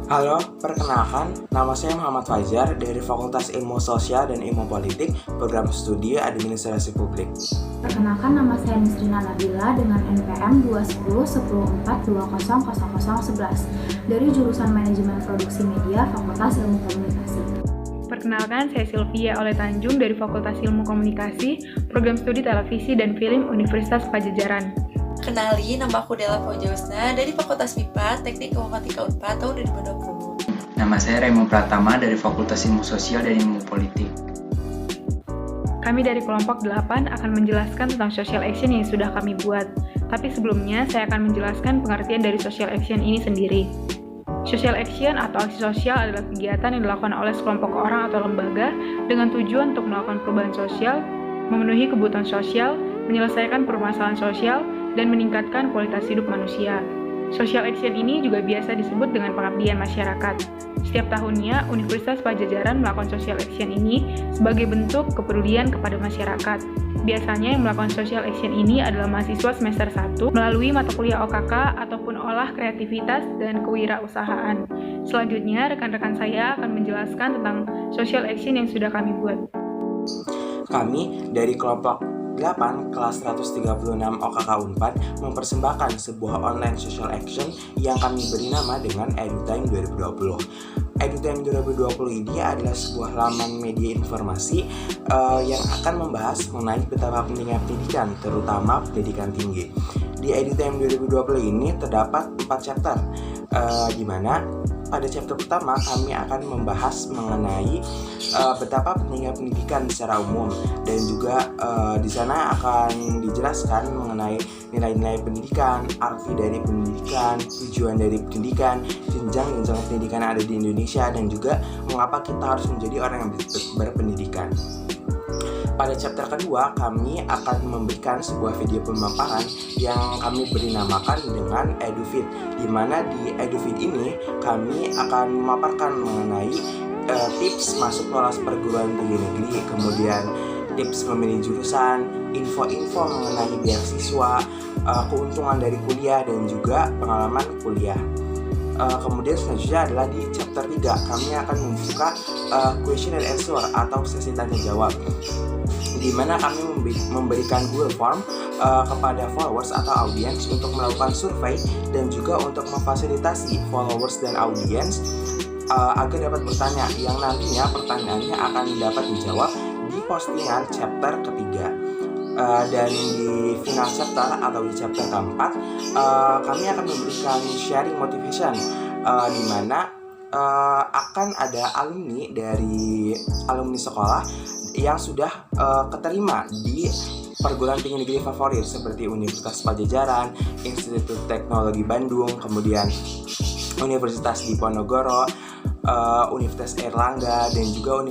Halo, perkenalkan, nama saya Muhammad Fajar dari Fakultas Ilmu Sosial dan Ilmu Politik, Program Studi Administrasi Publik. Perkenalkan, nama saya Nisrina Nabila dengan NPM 21010420011 dari jurusan Manajemen Produksi Media, Fakultas Ilmu Komunikasi. Perkenalkan, saya Sylvia Oleh Tanjung dari Fakultas Ilmu Komunikasi, Program Studi Televisi dan Film Universitas Pajajaran. Kenali, nama aku Della Faujausna dari Fakultas MIPA, Teknik Informatika Unpad tahun 2020. Nama saya Raymond Pratama dari Fakultas Ilmu Sosial dan Ilmu Politik. Kami dari kelompok 8 akan menjelaskan tentang social action yang sudah kami buat. Tapi sebelumnya, saya akan menjelaskan pengertian dari social action ini sendiri. Social action atau aksi sosial adalah kegiatan yang dilakukan oleh sekelompok orang atau lembaga dengan tujuan untuk melakukan perubahan sosial, memenuhi kebutuhan sosial, menyelesaikan permasalahan sosial, dan meningkatkan kualitas hidup manusia. Social action ini juga biasa disebut dengan pengabdian masyarakat. Setiap tahunnya, Universitas Pajajaran melakukan social action ini sebagai bentuk kepedulian kepada masyarakat. Biasanya yang melakukan social action ini adalah mahasiswa semester 1 melalui mata kuliah OKK ataupun olah kreativitas dan kewirausahaan. Selanjutnya, rekan-rekan saya akan menjelaskan tentang social action yang sudah kami buat. Kami dari kelompok 8 kelas 136 OKK Unpad mempersembahkan sebuah online social action yang kami beri nama dengan EduTime 2020. EduTime 2020 ini adalah sebuah laman media informasi yang akan membahas mengenai betapa pentingnya pendidikan, terutama pendidikan tinggi. Di EduTime 2020 ini terdapat 4 chapter, di mana pada chapter pertama kami akan membahas mengenai betapa pentingnya pendidikan secara umum, dan juga di sana akan dijelaskan mengenai nilai-nilai pendidikan, arti dari pendidikan, tujuan dari pendidikan, jenjang-jenjang pendidikan yang ada di Indonesia, dan juga mengapa kita harus menjadi orang yang berpendidikan. Pada chapter kedua, kami akan memberikan sebuah video pemaparan yang kami beri namakan dengan EduFit, di mana di EduFit ini kami akan memaparkan mengenai tips masuk lolos perguruan tinggi negeri, kemudian tips memilih jurusan, info-info mengenai beasiswa, keuntungan dari kuliah, dan juga pengalaman kuliah. Kemudian selanjutnya adalah di chapter 3, kami akan membuka question and answer atau sesi tanya jawab, di mana kami memberikan Google Form kepada followers atau audiens untuk melakukan survei dan juga untuk memfasilitasi followers dan audiens agar dapat bertanya, yang nantinya pertanyaannya akan dapat dijawab di postingan chapter ketiga. Dan di final chapter atau di chapter keempat, kami akan memberikan sharing motivation, di mana akan ada alumni dari alumni sekolah yang sudah keterima di perguruan tinggi negeri favorit seperti Universitas Pajajaran, Institut Teknologi Bandung, kemudian Universitas Diponegoro, Universitas Airlangga, dan juga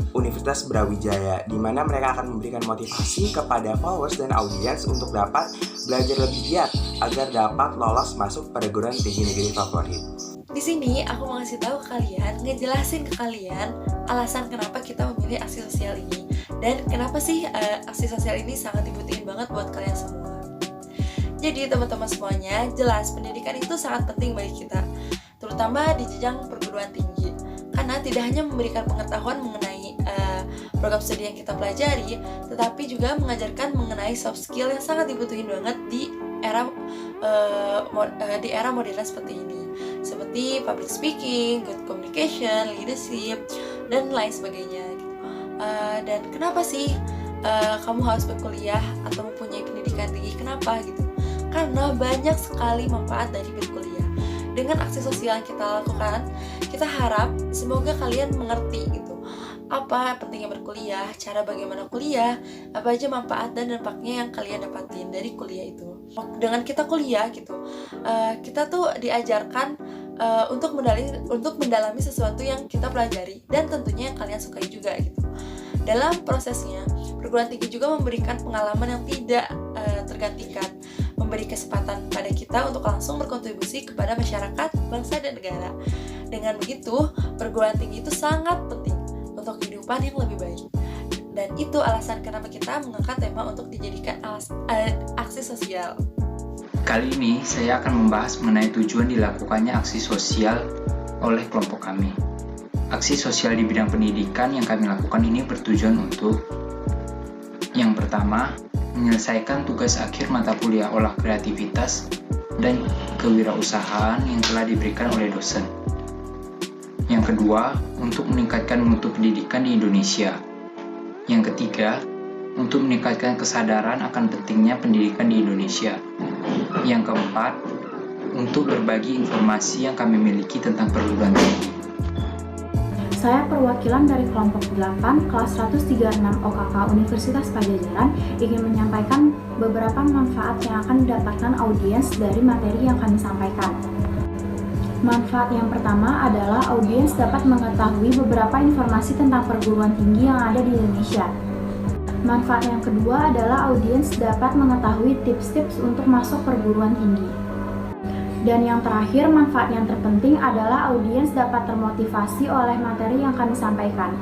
Universitas Brawijaya, di mana mereka akan memberikan motivasi kepada followers dan audiens untuk dapat belajar lebih giat agar dapat lolos masuk perguruan tinggi negeri favorit. Di sini aku mau ngasih tahu ke kalian, ngejelasin ke kalian alasan kenapa kita memilih aksi sosial ini, dan kenapa sih aksi sosial ini sangat dibutuhin banget buat kalian semua. Jadi teman-teman semuanya, jelas pendidikan itu sangat penting bagi kita, terutama di jenjang perguruan tinggi, karena tidak hanya memberikan pengetahuan mengenai program studi yang kita pelajari, tetapi juga mengajarkan mengenai soft skill yang sangat dibutuhin banget di era modern seperti ini, seperti public speaking, good communication, leadership, dan lain sebagainya gitu. Dan kenapa sih kamu harus berkuliah atau mempunyai pendidikan tinggi? Kenapa gitu? Karena banyak sekali manfaat dari berkuliah. Dengan aksi sosial yang kita lakukan, kita harap semoga kalian mengerti gitu, apa pentingnya berkuliah, cara bagaimana kuliah, apa aja manfaat dan dampaknya yang kalian dapatin dari kuliah itu. Dengan kita kuliah gitu, kita tuh diajarkan untuk mendalami sesuatu yang kita pelajari, dan tentunya yang kalian sukai juga gitu. Dalam prosesnya, perguruan tinggi juga memberikan pengalaman yang tidak tergantikan, memberi kesempatan pada kita untuk langsung berkontribusi kepada masyarakat, bangsa, dan negara. Dengan begitu, perguruan tinggi itu sangat penting untuk kehidupan yang lebih baik. Dan itu alasan kenapa kita mengangkat tema untuk dijadikan aksi sosial. Kali ini saya akan membahas mengenai tujuan dilakukannya aksi sosial oleh kelompok kami. Aksi sosial di bidang pendidikan yang kami lakukan ini bertujuan untuk yang pertama, menyelesaikan tugas akhir mata kuliah olah kreativitas dan kewirausahaan yang telah diberikan oleh dosen. Yang kedua, untuk meningkatkan mutu pendidikan di Indonesia. Yang ketiga, untuk meningkatkan kesadaran akan pentingnya pendidikan di Indonesia. Yang keempat, untuk berbagi informasi yang kami miliki tentang perguruan tinggi. Saya perwakilan dari kelompok 8 kelas 136 OKK Universitas Padjadjaran ingin menyampaikan beberapa manfaat yang akan didapatkan audiens dari materi yang kami sampaikan. Manfaat yang pertama adalah audiens dapat mengetahui beberapa informasi tentang perguruan tinggi yang ada di Indonesia. Manfaat yang kedua adalah audiens dapat mengetahui tips-tips untuk masuk perguruan tinggi. Dan yang terakhir, manfaat yang terpenting adalah audiens dapat termotivasi oleh materi yang kami sampaikan.